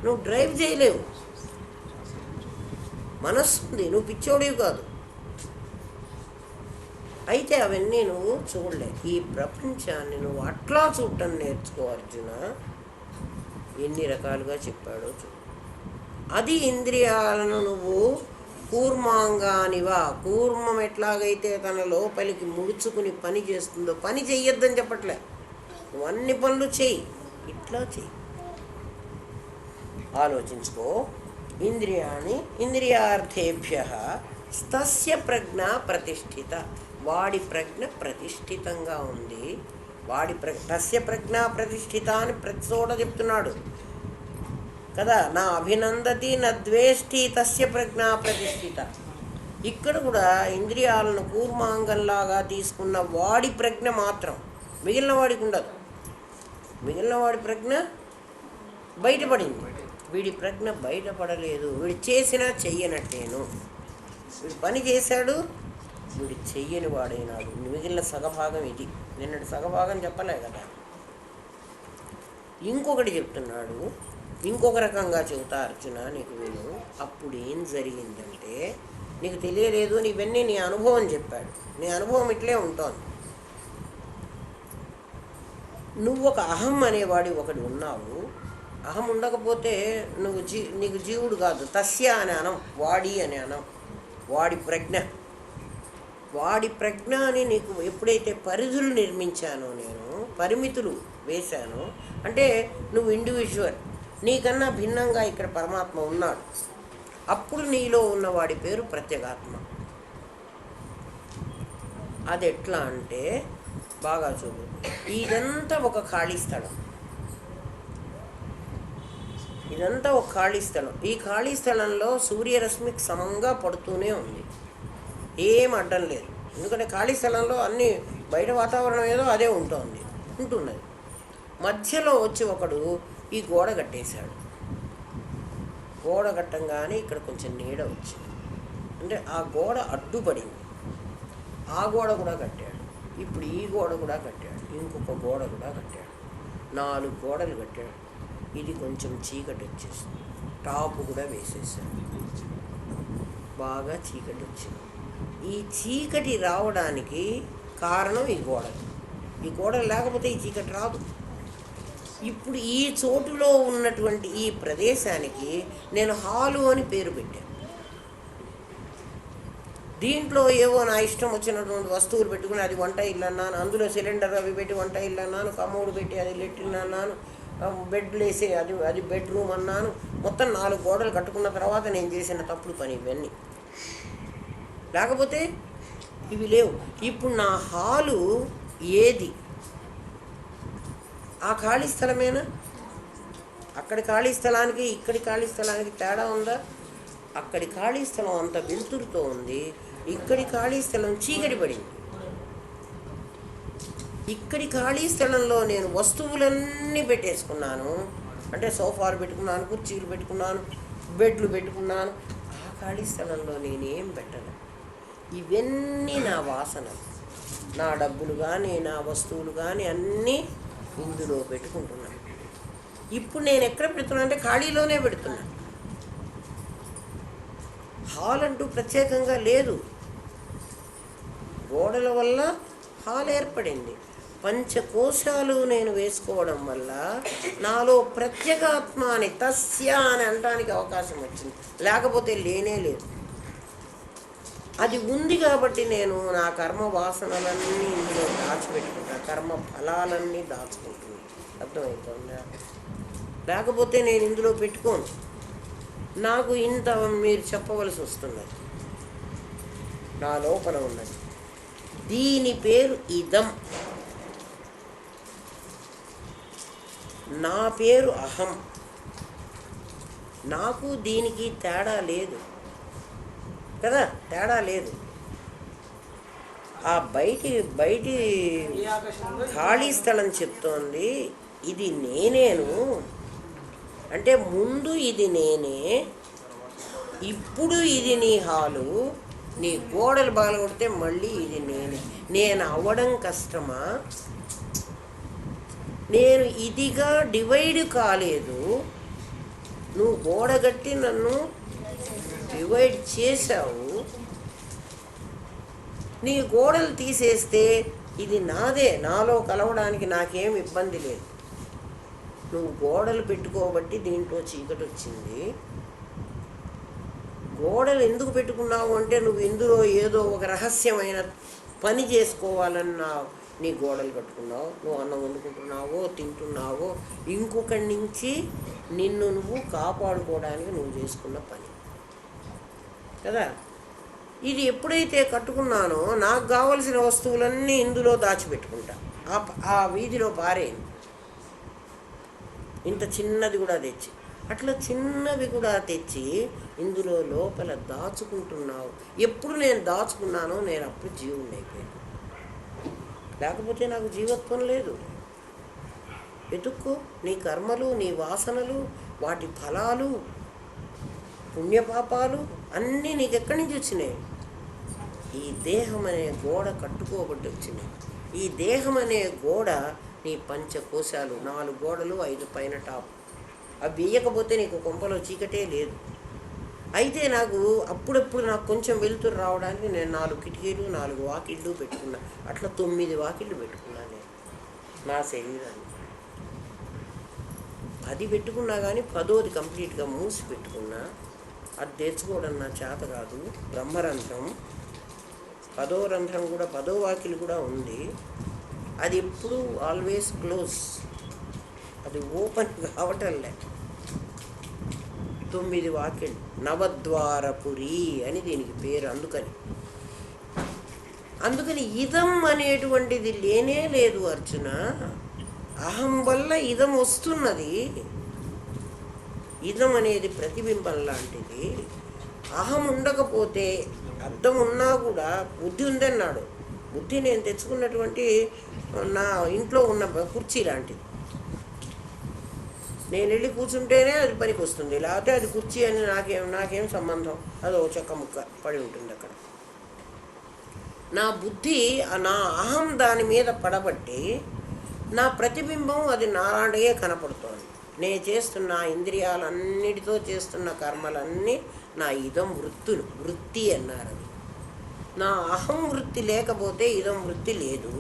నువ్వు డ్రైవ్ చేయలేవు. మనస్సు ఉంది, నువ్వు పిచ్చోడివి కాదు. అయితే అవన్నీ నువ్వు చూడలే. ఈ ప్రపంచాన్ని నువ్వు అట్లా చూడటం నేర్చుకో అర్జున. ఎన్ని రకాలుగా చెప్పాడో చూడు. అది ఇంద్రియాలను నువ్వు కూర్మాంగానివా, కూర్మం ఎట్లాగైతే తన లోపలికి ముడుచుకుని పని చేస్తుందో, పని చెయ్యొద్దని చెప్పట్లే, నువ్వు అన్ని పనులు చెయ్యి, ఇట్లా చెయ్యి. ఆలోచించుకో. ఇంద్రియాణి ఇంద్రియార్థేభ్య తస్య ప్రజ్ఞ ప్రతిష్ఠిత. వాడి ప్రజ్ఞ ప్రతిష్ఠితంగా ఉంది. తస్య ప్రజ్ఞ ప్రతిష్ఠిత అని ప్రతి చోట చెప్తున్నాడు కదా. నా అభినందతి నా ద్వేష్టి తస్య ప్రజ్ఞ ప్రతిష్ఠిత. ఇక్కడ కూడా ఇంద్రియాలను కూర్మాంగంలాగా తీసుకున్న వాడి ప్రజ్ఞ మాత్రం మిగిలిన వాడికి ఉండదు. మిగిలిన వాడి ప్రజ్ఞ బయటపడింది, వీడి ప్రజ్ఞ బయటపడలేదు. వీడు చేసినా చెయ్యనట్టేను. వీడు పని చేశాడు, వీడు చెయ్యని వాడైనాడు. మిగిలిన సగభాగం ఇది. నిన్నటి సగభాగం చెప్పలే కదా. ఇంకొకటి చెప్తున్నాడు, ఇంకొక రకంగా చెబుతా అర్జున, నీకు విను. అప్పుడు ఏం జరిగిందంటే, నీకు తెలియలేదు, ఇవన్నీ నీ అనుభవం చెప్పాడు. నీ అనుభవం ఇట్లే ఉంటుంది. నువ్వు ఒక అహం అనేవాడి ఒకడు ఉన్నావు. అహం ఉండకపోతే నువ్వు నీకు జీవుడు కాదు. తస్య అని అనం, వాడి అని అనం. వాడి ప్రజ్ఞ అని నీకు ఎప్పుడైతే పరిధులు నిర్మించానో, నేను పరిమితులు వేశాను అంటే నువ్వు ఇండివిజువల్, నీకన్నా భిన్నంగా ఇక్కడ పరమాత్మ ఉన్నాడు. అప్పుడు నీలో ఉన్నవాడి పేరు ప్రత్యేగాత్మ. అది ఎట్లా అంటే బాగా చూడు. ఇదంతా ఒక ఖాళీ స్థలం, ఇదంతా ఒక ఖాళీ స్థలం. ఈ ఖాళీ స్థలంలో సూర్యరశ్మికి సమంగా పడుతూనే ఉంది, ఏం అడ్డం లేదు. ఎందుకంటే ఖాళీ స్థలంలో అన్ని బయట వాతావరణం ఏదో అదే ఉంటున్నది. మధ్యలో వచ్చి ఒకడు ఈ గోడ కట్టేశాడు. గోడ కట్టంగానే ఇక్కడ కొంచెం నీడ వచ్చింది, అంటే ఆ గోడ అడ్డుపడింది. ఆ గోడ కూడా కట్టాడు. ఇప్పుడు ఈ గోడ కూడా కట్టాడు, ఇంకొక గోడ కూడా కట్టాడు. 4 గోడలు కట్టాడు. ఇది కొంచెం చీకటి వచ్చేసింది. టాపు కూడా వేసేసాడు. బాగా చీకటి వచ్చింది. ఈ చీకటి రావడానికి కారణం ఈ గోడలు. ఈ గోడలు లేకపోతే ఈ చీకటి రాదు. ఇప్పుడు ఈ చోటులో ఉన్నటువంటి ఈ ప్రదేశానికి నేను హాలు అని పేరు పెట్టాను. దీంట్లో ఏవో నా ఇష్టం వచ్చినటువంటి వస్తువులు పెట్టుకుని అది వంట ఇల్లు అన్నాను, అందులో సిలిండర్ అవి పెట్టి వంట ఇల్లు అన్నాను, కమ్మోడు పెట్టి అది లెట్రిన్ అన్నాను, బెడ్లు వేసి అది బెడ్రూమ్ అన్నాను. మొత్తం 4 గోడలు కట్టుకున్న తర్వాత నేను చేసిన తప్పుడు పని ఇవన్నీ. లేకపోతే ఇవి లేవు. ఇప్పుడు నా హాలు ఏది? ఆ ఖాళీ స్థలమేనా? అక్కడి ఖాళీ స్థలానికి ఇక్కడి ఖాళీ స్థలానికి తేడా ఉందా? అక్కడి ఖాళీ స్థలం అంత వెలుతురుతో ఉంది, ఇక్కడి ఖాళీ స్థలం చీకటి పడింది. ఇక్కడి ఖాళీ స్థలంలో నేను వస్తువులన్నీ పెట్టేసుకున్నాను, అంటే సోఫాలు పెట్టుకున్నాను, కుర్చీలు పెట్టుకున్నాను, బెడ్లు పెట్టుకున్నాను. ఆ ఖాళీ స్థలంలో నేనేం పెట్టను. ఇవన్నీ నా వాసన, నా డబ్బులు కానీ నా వస్తువులు కానీ అన్నీ ఇందులో పెట్టుకుంటున్నాను. ఇప్పుడు నేను ఎక్కడ పెడుతున్నా అంటే ఖాళీలోనే పెడుతున్నా. హాల్ అంటూ ప్రత్యేకంగా లేదు. గోడల వల్ల హాల్ ఏర్పడింది. పంచకోశాలు నేను వేసుకోవడం వల్ల నాలో ప్రత్యేగాత్మ అని తస్య అని అనడానికి అవకాశం వచ్చింది. లేకపోతే లేనే లేదు. అది ఉంది కాబట్టి నేను నా కర్మ వాసనలన్నీ ఇందులో దాచిపెట్టుకుంటా, కర్మ ఫలాలన్నీ దాచుకుంటున్నాను. అర్థమవుతుందా? లేకపోతే నేను ఇందులో పెట్టుకోను. నాకు ఇంత మీరు చెప్పవలసి వస్తున్నది. నా లోపల ఉన్నది. దీని పేరు ఇదం, నా పేరు అహం. నాకు దీనికి తేడా లేదు. కదా, తేడా లేదు. ఆ బయటి ఖాళీ స్థలం చెప్తోంది ఇది నేనేను అంటే, ముందు ఇది నేనే, ఇప్పుడు ఇది నీ హాలు, నీ గోడలు బాగలగొడితే మళ్ళీ ఇది నేనే. నేను అవ్వడం కష్టమా? నేను ఇదిగా డివైడ్ కాలేదు, నువ్వు గోడ కట్టి నన్ను డివైడ్ చేశావు. నీ గోడలు తీసేస్తే ఇది నాదే, నాలో కలవడానికి నాకేం ఇబ్బంది లేదు. నువ్వు గోడలు పెట్టుకోబట్టి దీంట్లో చీకటి వచ్చింది. గోడలు ఎందుకు పెట్టుకున్నావు అంటే, నువ్వు ఇందులో ఏదో ఒక రహస్యమైన పని చేసుకోవాలన్నా నీ గోడలు కట్టుకున్నావు. నువ్వు అన్నం వండుకుంటున్నావో తింటున్నావో ఇంకొకటి నుంచి నిన్ను నువ్వు కాపాడుకోవడానికి నువ్వు చేసుకున్న పని కదా. ఇది ఎప్పుడైతే కట్టుకున్నానో నాకు కావలసిన వస్తువులన్నీ ఇందులో దాచిపెట్టుకుంటా, ఆ వీధిలో పారేను. ఇంత చిన్నది కూడా తెచ్చి, అట్లా చిన్నవి కూడా తెచ్చి ఇందులో లోపల దాచుకుంటున్నావు. ఎప్పుడు నేను దాచుకున్నానో నేను అప్పుడు జీవుని అయిపోయాను. లేకపోతే నాకు జీవత్వం లేదు. వెతుక్కో, నీ కర్మలు, నీ వాసనలు, వాటి ఫలాలు, పుణ్యపాపాలు అన్నీ నీకు ఎక్కడి నుంచి వచ్చినాయి? ఈ దేహం అనే గోడ కట్టుకోబట్టి వచ్చినాయి. ఈ దేహం అనే గోడ నీ పంచకోశాలు, 4 గోడలు 5 పైన టాప్. అవి వేయకపోతే నీకు కొంపలో చీకటే లేదు. అయితే నాకు అప్పుడప్పుడు నాకు కొంచెం వెలుతురు రావడానికి నేను 4 కిటికీలు 4 వాకిళ్ళు పెట్టుకున్నా. అట్లా 9 వాకిళ్ళు పెట్టుకున్నా నేను నా శరీరాన్ని. 10 పెట్టుకున్నా కానీ 10ది కంప్లీట్గా మూసి పెట్టుకున్నా. అది తెచ్చుకోవడం నా చేత కాదు. బ్రహ్మరంధ్రం 10వ రంధ్రం కూడా 10వ వాకిలు కూడా ఉంది. అది ఎప్పుడు ఆల్వేస్ క్లోజ్, అది ఓపెన్ కావటంలే. 9 వాకిళ్ళు, నవద్వారపురి అని దీనికి పేరు. అందుకని ఇదం అనేటువంటిది లేనే లేదు అర్జున. అహం వల్ల ఇదం వస్తున్నది. ఇదం అనేది ప్రతిబింబం లాంటిది. అహం ఉండకపోతే, అర్థం ఉన్నా కూడా బుద్ధి ఉందన్నాడు. బుద్ధి నేను తెచ్చుకున్నటువంటి నా ఇంట్లో ఉన్న కుర్చీ లాంటిది. నేను వెళ్ళి కూర్చుంటేనే అది పనికి వస్తుంది, లేకపోతే అది కుర్చీ అని నాకేం సంబంధం. అది ఒక చెక్క ముక్క పడి ఉంటుంది అక్కడ. నా బుద్ధి, నా అహం దాని మీద పడబట్టి నా ప్రతిబింబం అది నాలాంటిగే కనపడుతోంది. నేను చేస్తున్న ఇంద్రియాలన్నిటితో చేస్తున్న కర్మలన్నీ నా ఇదం వృత్తి అన్నారు. అది నా అహం వృత్తి లేకపోతే ఇదం వృత్తి లేదు.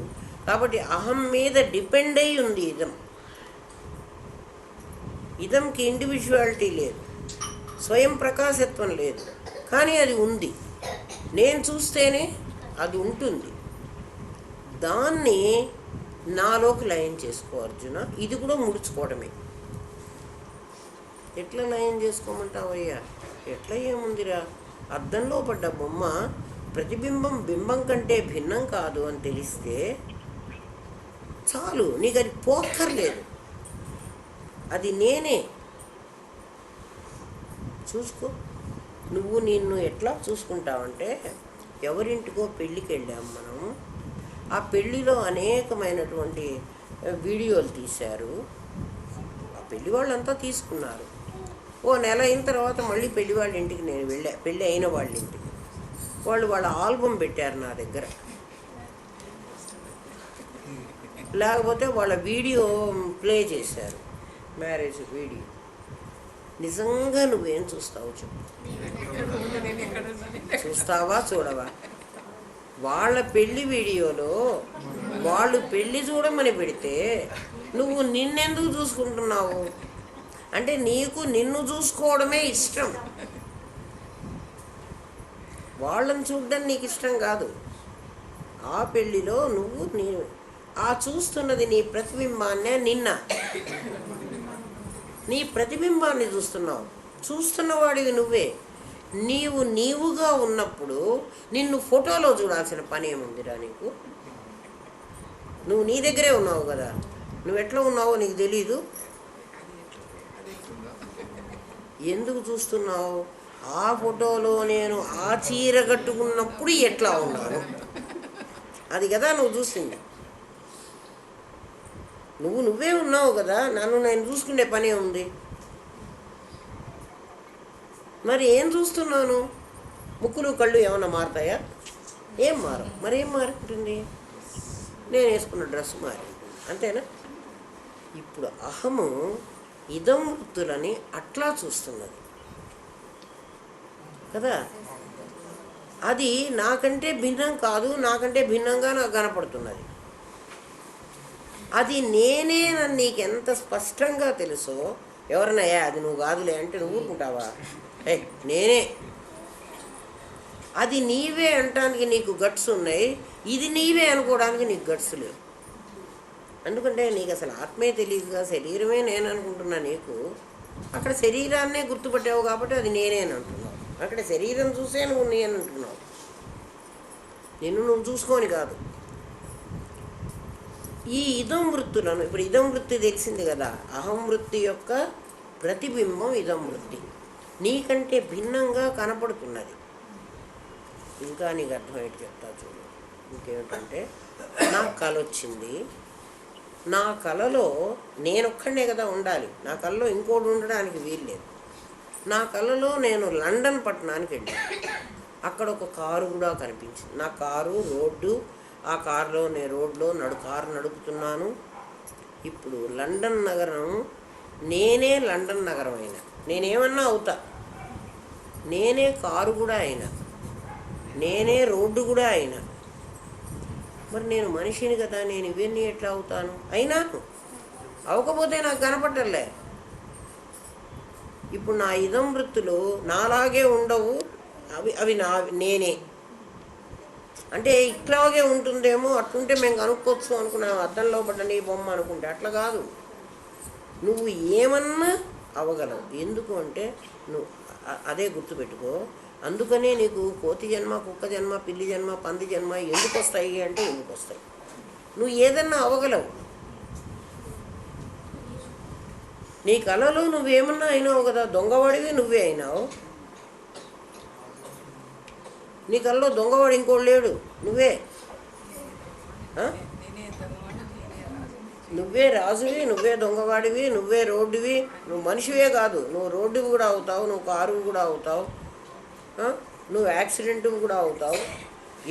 కాబట్టి అహం మీద డిపెండ్ అయి ఉంది ఇదం. ఇదంకి ఇండివిజువాలిటీ లేదు, స్వయం ప్రకాశత్వం లేదు, కానీ అది ఉంది. నేను చూస్తేనే అది ఉంటుంది. దాన్ని నాలోకి లయం చేసుకో అర్జున. ఇది కూడా ముడుచుకోవడమే. ఎట్లా లయం చేసుకోమంటావయ్యా? ఎట్లా ఏముందిరా, అద్దంలో పడ్డ బొమ్మ ప్రతిబింబం బింబం కంటే భిన్నం కాదు అని తెలిస్తే చాలు, నీకు అది పోక్కర్లేదు. అది నేనే. చూసుకో, నువ్వు నిన్ను ఎట్లా చూసుకుంటావంటే, ఎవరింటికో పెళ్ళికి వెళ్ళాము మనం. ఆ పెళ్ళిలో అనేకమైనటువంటి వీడియోలు తీశారు. ఆ పెళ్ళి వాళ్ళంతా తీసుకున్నారు. ఓ నెల అయిన తర్వాత మళ్ళీ పెళ్ళి వాళ్ళ ఇంటికి నేను వెళ్ళా. పెళ్ళి అయిన వాళ్ళ ఇంటికి వాళ్ళ ఆల్బమ్ పెట్టారు నా దగ్గర. లేకపోతే వాళ్ళ వీడియో ప్లే చేశారు, మ్యారేజ్ వీడియో. నిజంగా నువ్వేం చూస్తావు చెప్పు? చూస్తావా చూడవా? వాళ్ళ పెళ్లి వీడియోలో వాళ్ళు పెళ్ళి చూడమని పెడితే నువ్వు నిన్నెందుకు చూసుకుంటున్నావు? అంటే నీకు నిన్ను చూసుకోవడమే ఇష్టం, వాళ్ళని చూడడం నీకు ఇష్టం కాదు. ఆ పెళ్ళిలో నువ్వు ఆ చూస్తున్నది నీ ప్రతిబింబాన్నే. నీ ప్రతిబింబాన్ని చూస్తున్నవాడివి నువ్వే. నీవుగా ఉన్నప్పుడు నిన్ను ఫోటోలో చూడాల్సిన పని ఏముందిరా నీకు? నువ్వు నీ దగ్గరే ఉన్నావు కదా, నువ్వు ఎట్లా ఉన్నావో నీకు తెలీదు. ఎందుకు చూస్తున్నావు? ఆ ఫోటోలో నేను ఆ చీర కట్టుకున్నప్పుడు ఎట్లా ఉన్నాను, అది కదా నువ్వు చూసింది. నువ్వే ఉన్నావు కదా, నన్ను నేను చూసుకునే పనే ఉంది. మరి ఏం చూస్తున్నాను? ముక్కులు కళ్ళు ఏమన్నా మారుతాయా? ఏం మారు. మరి ఏం మారుతుంది? నేను వేసుకున్న డ్రెస్ మారి, అంతేనా? ఇప్పుడు అహము ఇదం వృత్తులని అట్లా చూస్తున్నది కదా. అది నాకంటే భిన్నం కాదు, నాకంటే భిన్నంగా నాకు కనపడుతున్నది. అది నేనే నన్ను నీకు ఎంత స్పష్టంగా తెలుసో, ఎవరినయ్యా అది నువ్వు కాదులే అంటే నువ్వు ఊరుకుంటావా? నేనే. అది నీవే అనటానికి నీకు గట్స్ ఉన్నాయి, ఇది నీవే అనుకోవడానికి నీకు గట్స్ లేవు. ఎందుకంటే నీకు అసలు ఆత్మే తెలియదుగా, శరీరమే నేను అనుకుంటున్నా. నీకు అక్కడ శరీరాన్నే గుర్తుపట్టావు కాబట్టి అది నేనే అని అంటున్నావు. అక్కడ శరీరం చూసే నువ్వు నేను అంటున్నావు, నిన్ను నువ్వు చూసుకొని కాదు. ఈ ఇదం వృత్తులను, ఇప్పుడు ఇదం వృత్తి తెలిసింది కదా, అహం వృత్తి యొక్క ప్రతిబింబం ఇదం వృత్తి నీకంటే భిన్నంగా కనపడుతున్నది. ఇంకా నీకు అర్థమయ్యేటి చెప్తా చూడు. ఇంకేమిటంటే, నాకు కళ వచ్చింది, నా కళలో నేనొక్కడే కదా ఉండాలి, నా కళలో ఇంకోటి ఉండడానికి వీల్లేదు. నా కళలో నేను లండన్ పట్టణానికి వెళ్ళాను, అక్కడ ఒక కారు కూడా కనిపించింది. నా కారు రోడ్డు, ఆ కారులో నేను రోడ్లో కారు నడుపుతున్నాను. ఇప్పుడు లండన్ నగరం, నేనే లండన్ నగరం అయినా, నేనేమన్నా అవుతా, నేనే కారు కూడా అయినా, నేనే రోడ్డు కూడా అయినా. మరి నేను మనిషిని కదా, నేను ఇవన్నీ ఎట్లా అవుతాను? అయినాను. అవకపోతే నాకు కనపడలే. ఇప్పుడు నా ఇదం వృత్తులు నాలాగే ఉండవు, అవి నేనే. అంటే ఇట్లాగే ఉంటుందేమో, అట్లుంటే మేము కనుక్కోవచ్చు అనుకున్నాము, అద్దంలో పడ్డ నీ బొమ్మ అనుకుంటే. అట్లా కాదు, నువ్వు ఏమన్నా అవగలవు. ఎందుకు అంటే నువ్వు అదే గుర్తుపెట్టుకో. అందుకనే నీకు కోతి జన్మ, కుక్క జన్మ, పిల్లి జన్మ, పంది జన్మ ఎందుకు వస్తాయి అంటే ఎందుకు వస్తాయి. నువ్వు ఏదన్నా అవగలవు. నీ కళలో నువ్వేమన్నా అయినావు కదా, దొంగవాడివి నువ్వే అయినావు. నీ కళలో దొంగవాడు ఇంకోడు లేడు, నువ్వే. నువ్వే రాజువి, నువ్వే దొంగవాడివి, నువ్వే రోడ్డువి. నువ్వు మనిషివే కాదు, నువ్వు రోడ్డువి కూడా అవుతావు, నువ్వు కారువి కూడా అవుతావు, నువ్వు యాక్సిడెంట్ కూడా అవుతావు,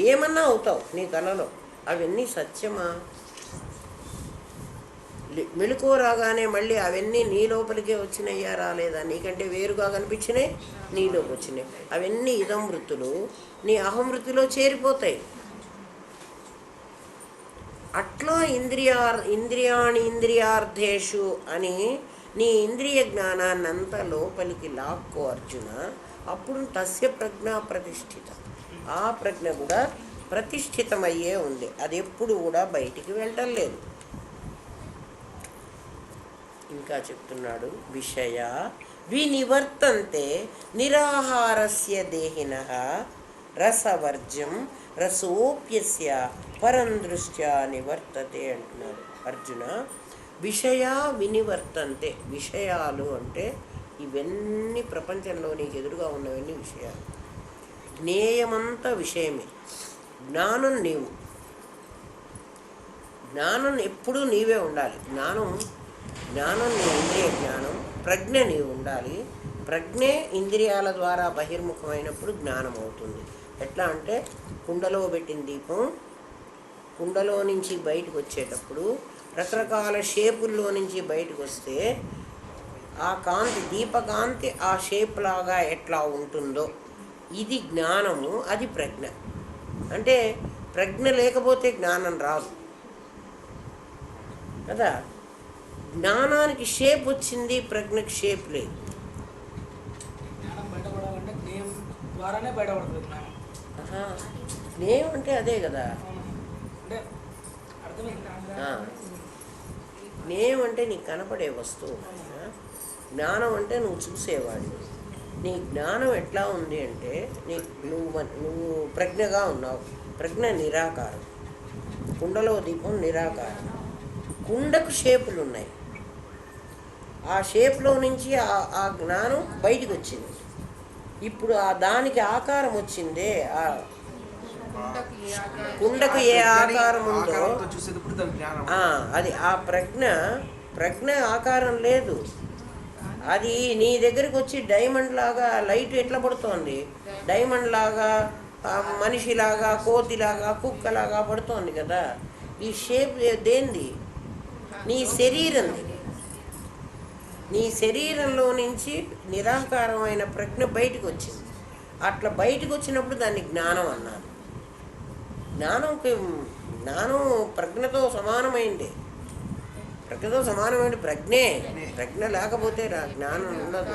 ఏమన్నా అవుతావు నీ కళలో. అవన్నీ సత్యమా? మెలకువ రాగానే మళ్ళీ అవన్నీ నీ లోపలికే వచ్చినాయా, రాలేదా? నీకంటే వేరుగా కనిపించినాయి, నీలోకి వచ్చినాయి. అవన్నీ ఇదం వృత్తులు నీ అహం వృత్తిలో చేరిపోతాయి. అట్లా ఇంద్రియార్థేషు అని నీ ఇంద్రియ జ్ఞానాన్ని అంతా లోపలికి లాక్కో అర్జున. అప్పుడు తస్య ప్రజ్ఞ ప్రతిష్ఠిత, ఆ ప్రజ్ఞ కూడా ప్రతిష్ఠితమయ్యే ఉంది. అది ఎప్పుడు కూడా బయటికి వెళ్ళలేదు. ఇంకా చెప్తున్నాడు, విషయ వినివర్తంతే నిరాహారస్య దేహినః రసవర్జ్యం రసోప్యస్య పరం దృష్ట్యా నివర్తతే అంటున్నాడు అర్జున. విషయ వినివర్తంతే, విషయాలు అంటే ఇవన్నీ ప్రపంచంలో నీకు ఎదురుగా ఉన్నవన్నీ విషయాలు. జ్ఞేయమంతా విషయమే. జ్ఞానం నీవు, జ్ఞానం ఎప్పుడూ నీవే ఉండాలి. జ్ఞానం నీ ఇంద్రియ జ్ఞానం. ప్రజ్ఞ నీవు ఉండాలి. ప్రజ్ఞే ఇంద్రియాల ద్వారా బహిర్ముఖమైనప్పుడు జ్ఞానం అవుతుంది. ఎట్లా అంటే, కుండలో పెట్టిన దీపం కుండలో నుంచి బయటకు వచ్చేటప్పుడు రకరకాల షేపుల్లో నుంచి బయటకు వస్తే ఆ కాంతి, దీపకాంతి ఆ షేప్ లాగా ఎట్లా ఉంటుందో, ఇది జ్ఞానము, అది ప్రజ్ఞ. అంటే ప్రజ్ఞ లేకపోతే జ్ఞానం రాదు కదా. జ్ఞానానికి షేప్ వచ్చింది, ప్రజ్ఞకి షేప్ లేదు. జ్ఞేయం అంటే అదే కదా. జ్ఞేయం అంటే నీకు కనపడే వస్తువు. జ్ఞానం అంటే నువ్వు చూసేవాడివి. నీ జ్ఞానం ఎట్లా ఉంది అంటే, నువ్వు ప్రజ్ఞగా ఉన్నావు. ప్రజ్ఞ నిరాకారం. కుండలో దీపం నిరాకారం. కుండకు షేపులు ఉన్నాయి. ఆ షేప్లో నుంచి ఆ జ్ఞానం బయటికి వచ్చింది. ఇప్పుడు ఆ దానికి ఆకారం వచ్చిందే, ఆ కుండకు ఏ ఆకారం ఉందో అది ఆ ప్రజ్ఞ ఆకారం లేదు. అది నీ దగ్గరికి వచ్చి డైమండ్ లాగా లైట్ ఎట్లా పడుతోంది, డైమండ్ లాగా, మనిషిలాగా, కోతిలాగా, కుక్కలాగా పడుతోంది కదా. ఈ షేప్ దేంది? నీ శరీరంది. నీ శరీరంలో నుంచి నిరాకారమైన ప్రజ్ఞ బయటకు వచ్చింది. అట్లా బయటకు వచ్చినప్పుడు దాన్ని జ్ఞానం అన్నారు. జ్ఞానం ప్రజ్ఞతో సమానమైంది. ప్రజ్ఞతో సమానమైన ప్రజ్ఞ లేకపోతే జ్ఞానం ఉండదు.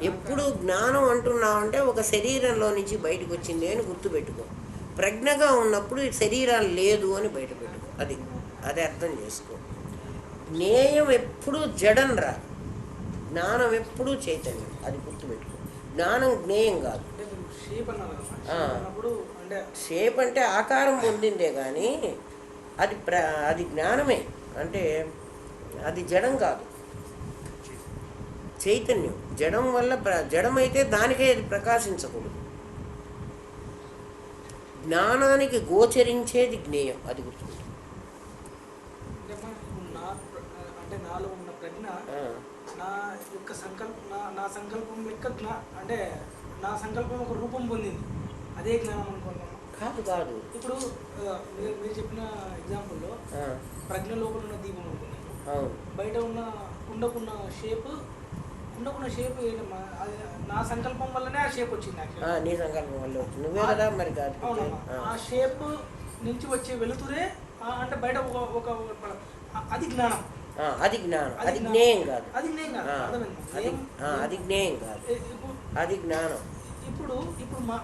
ఎప్పుడు జ్ఞానం అంటున్నావంటే ఒక శరీరంలో నుంచి బయటకు వచ్చింది అని గుర్తుపెట్టుకో. ప్రజ్ఞగా ఉన్నప్పుడు శరీరాలు లేదు అని బయటపెట్టుకో. అది అర్థం చేసుకో. జ్ఞేయం ఎప్పుడూ జడం రా, జ్ఞానం ఎప్పుడూ చైతన్యం. అది గుర్తుపెట్టుకో. జ్ఞానం జ్ఞేయం కాదు. షేప్ అంటే ఆకారం పొందిందే కానీ అది జ్ఞానమే. అంటే అది జడం కాదు, చైతన్యం. జడం వల్ల జడమైతే దానికే అది ప్రకాశించకూడదు. జ్ఞానానికి గోచరించేది జ్ఞేయం. అది గుర్తుంది. అంటే నాలో ఉన్న ప్రజ్ఞ నా యొక్క నా సంకల్పం యొక్క అంటే నా సంకల్పం ఒక రూపం పొందింది. అదే జ్ఞానం అనుకుంటున్నాను. కాదు. ఇప్పుడు మీరు చెప్పిన ఎగ్జాంపుల్లో ప్రజ్ఞ లోపల ఉన్న దీపం అనుకున్నాను. బయట ఉన్న కుండకున్న షేప్ ఏంటమ్మా? అది నా సంకల్పం వల్లనే ఆ షేప్ వచ్చింది. నీ సంకల్పం వల్ల వచ్చింది, నువ్వే కదా మరి. కాదు, ఆ షేప్ నుంచి వచ్చే వెలుతురే అంటే బయట ఒక అది జ్ఞానం. అది జ్ఞానం. అది జ్ఞేయం కాదు. అది జ్ఞేయం కాదు. అది జ్ఞేయం కాదు, అది జ్ఞానం. ఇప్పుడు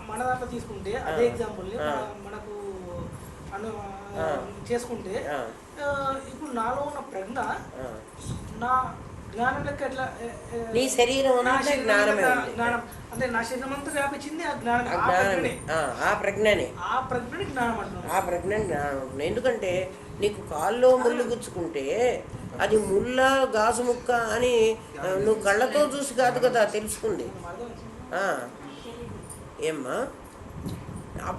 మన దాంట్లో తీసుకుంటే అదే ఎగ్జాంపుల్ని మనకు చేసుకుంటే ఇప్పుడు నాలో ఉన్న ప్రజ్ఞ నా జ్ఞానం లెక్క ఎట్లా నీ శరీరం జ్ఞానం అంటే నా శరీరం అంతా వ్యాపించింది ఆ జ్ఞానం. ఆ ప్రజ్ఞని జ్ఞానం అంటున్నాను. ఆ ప్రజ్ఞని జ్ఞానం అంటున్నాను. ఎందుకంటే నీకు కాల్లో ముళ్ళు గుచ్చుకుంటే అది ముళ్ళ గాజు ముక్క అని నువ్వు కళ్ళతో చూసి కాదు కదా తెలుసుకుంది. ఏమ్మా?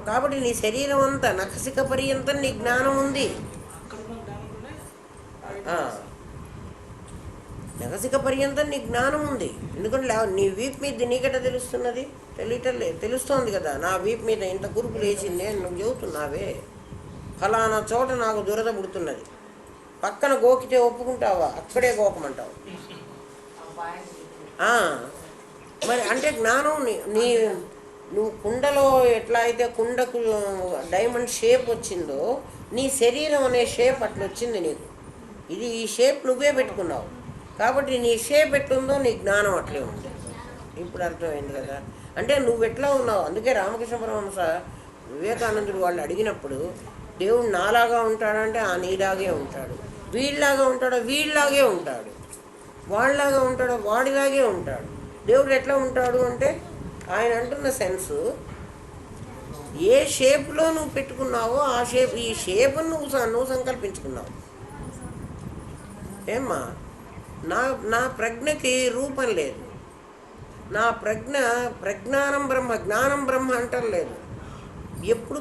కాబట్టి నీ శరీరం అంతా నఖసిక పర్యంతం నీ జ్ఞానం ఉంది. నఖసిక పర్యంతం నీ జ్ఞానం ఉంది. ఎందుకంటే నీ వీపు మీద నీకెట తెలుస్తున్నది? తెలుస్తోంది కదా. నా వీపు మీద ఇంత కురుపు లేచింది అని నువ్వు చెబుతున్నావే. ఫలానా చోట నాకు దురద పుడుతున్నది. పక్కన గోకితే ఒప్పుకుంటావా? అక్కడే గోకమంటావు. మరి అంటే జ్ఞానం నువ్వు కుండలో ఎట్లా అయితే కుండకు డైమండ్ షేప్ వచ్చిందో నీ శరీరం అనే షేప్ అట్లా వచ్చింది నీకు. ఈ షేప్ నువ్వే పెట్టుకున్నావు కాబట్టి నీ షేప్ ఎట్లుందో నీ జ్ఞానం అట్లే ఉంది. ఇప్పుడు అర్థమైంది కదా. అంటే నువ్వు ఎట్లా ఉన్నావు. అందుకే రామకృష్ణ పరమహంస వివేకానందుడు వాళ్ళు అడిగినప్పుడు దేవుడు నాలాగా ఉంటాడంటే నీలాగే ఉంటాడు, వీళ్ళలాగా ఉంటాడో వీళ్ళలాగే ఉంటాడు, వాళ్ళలాగా ఉంటాడో వాడిలాగే ఉంటాడు. దేవుడు ఎట్లా ఉంటాడు అంటే ఆయన అంటున్న సెన్సు ఏ షేప్లో నువ్వు పెట్టుకున్నావో ఆ షేప్, ఈ షేప్ను నువ్వు సంకల్పించుకున్నావు. ఏమ్మా? నా ప్రజ్ఞకి రూపం లేదు. నా ప్రజ్ఞానం బ్రహ్మ, జ్ఞానం బ్రహ్మ అంటారు లేదు. ఎప్పుడు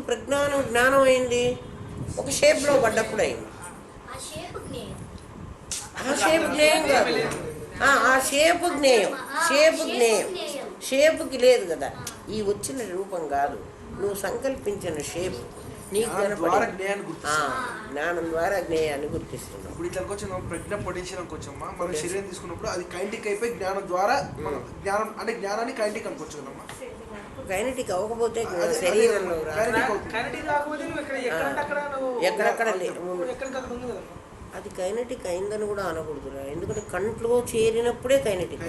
జ్ఞానం అయింది? ఒక షేప్లో పడ్డప్పుడు అయింది. ఆ షేప్ జ్ఞేయం కాదు. ఆ షేప్ జ్ఞేయం. షేపుకి లేదు కదా. ఈ వచ్చిన రూపం కాదు, నువ్వు సంకల్పించిన షేప్ నీకు జ్ఞానం ద్వారా జ్ఞేయాన్ని గుర్తిస్తున్నావు. ఇప్పుడు ఇట్లా వచ్చి ప్రజ్ఞ పొటెన్షియల్ వచ్చమ్మా. మన శరీరం తీసుకున్నప్పుడు అది కైనటిక్ అయిపోయి జ్ఞానం ద్వారా జ్ఞానం అంటే జ్ఞానాన్ని కైనటిక్ అనుకోవచ్చు కదమ్మా. కైనటిక్ అవ్వకపోతే శరీరంలో ఎక్కడెక్కడ అది కైనటిక్ అయిందని కూడా అనకూడదు. ఎందుకంటే కంట్లో చేరినప్పుడే కైనటిక్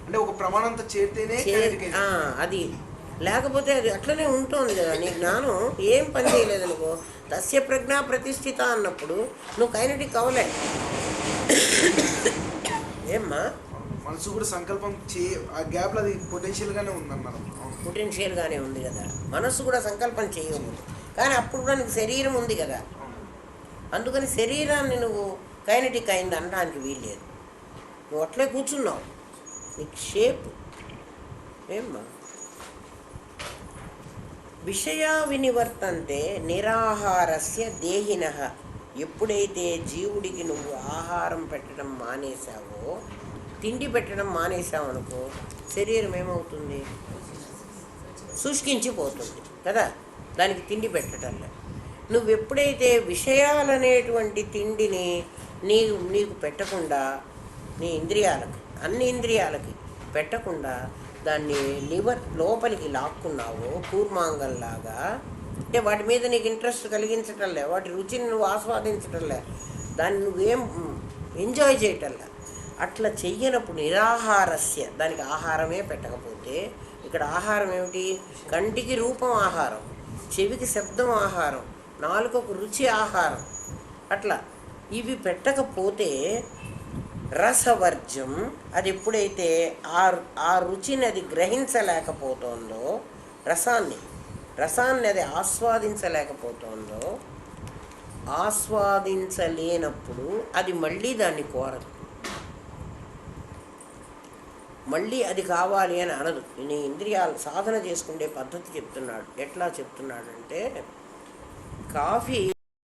అంటే ఒక ప్రమాణంతో చేరితేనే అది. లేకపోతే అది అట్లనే ఉంటుంది కదా. నీ జ్ఞానం ఏం పని చేయలేదనుకో, తస్య ప్రజ్ఞ ప్రతిష్ఠిత అన్నప్పుడు నువ్వు కైనటిక్ అవ్వలే. ఏమ్మా? మనసు కూడా సంకల్పం ఆ గ్యాప్లో అది పొటెన్షియల్గానే ఉందన్నారు. పొటెన్షియల్గానే ఉంది కదా. మనస్సు కూడా సంకల్పం చేయకూడదు, కానీ అప్పుడు కూడా నీకు శరీరం ఉంది కదా. అందుకని శరీరాన్ని నువ్వు కైనటిక్ అయింది అనడానికి వీల్లేదు. నువ్వు అట్లే కూర్చున్నావు. నీకు షేప్ ఏమ్మా విషయా వినివర్తంతే నిరాహారస్య దేహినః. ఎప్పుడైతే జీవుడికి నువ్వు ఆహారం పెట్టడం మానేశావో, తిండి పెట్టడం మానేశావనుకో, శరీరం ఏమవుతుంది? శుష్కించిపోతుంది కదా, దానికి తిండి పెట్టడంలో. నువ్వు ఎప్పుడైతే విషయాలనేటువంటి తిండిని నీకు పెట్టకుండా, నీ ఇంద్రియాలకి, అన్ని ఇంద్రియాలకి పెట్టకుండా దాన్ని లోపలికి లాక్కున్నావో కూర్మాంగంలాగా, అంటే వాటి మీద నీకు ఇంట్రెస్ట్ కలిగించటంలే, వాటి రుచిని నువ్వు ఆస్వాదించటంలే, దాన్ని నువ్వేం ఎంజాయ్ చేయటంలే. అట్లా చెయ్యనప్పుడు నిరాహారస్య, దానికి ఆహారమే పెట్టకపోతే, ఇక్కడ ఆహారం ఏమిటి? కంటికి రూపం ఆహారం, చెవికి శబ్దం ఆహారం, నాలుకకు రుచి ఆహారం. అట్లా ఇవి పెట్టకపోతే రసవర్జ్యం, అది ఎప్పుడైతే ఆ రుచిని అది గ్రహించలేకపోతుందో, రసాన్ని అది ఆస్వాదించలేకపోతుందో, ఆస్వాదించలేనప్పుడు అది మళ్ళీ దాన్ని కోరదు, మళ్ళీ అది కావాలి అని అనదు. నీ ఇంద్రియాలు సాధన చేసుకునే పద్ధతి చెప్తున్నాడు. ఎట్లా చెప్తున్నాడంటే, కాఫీ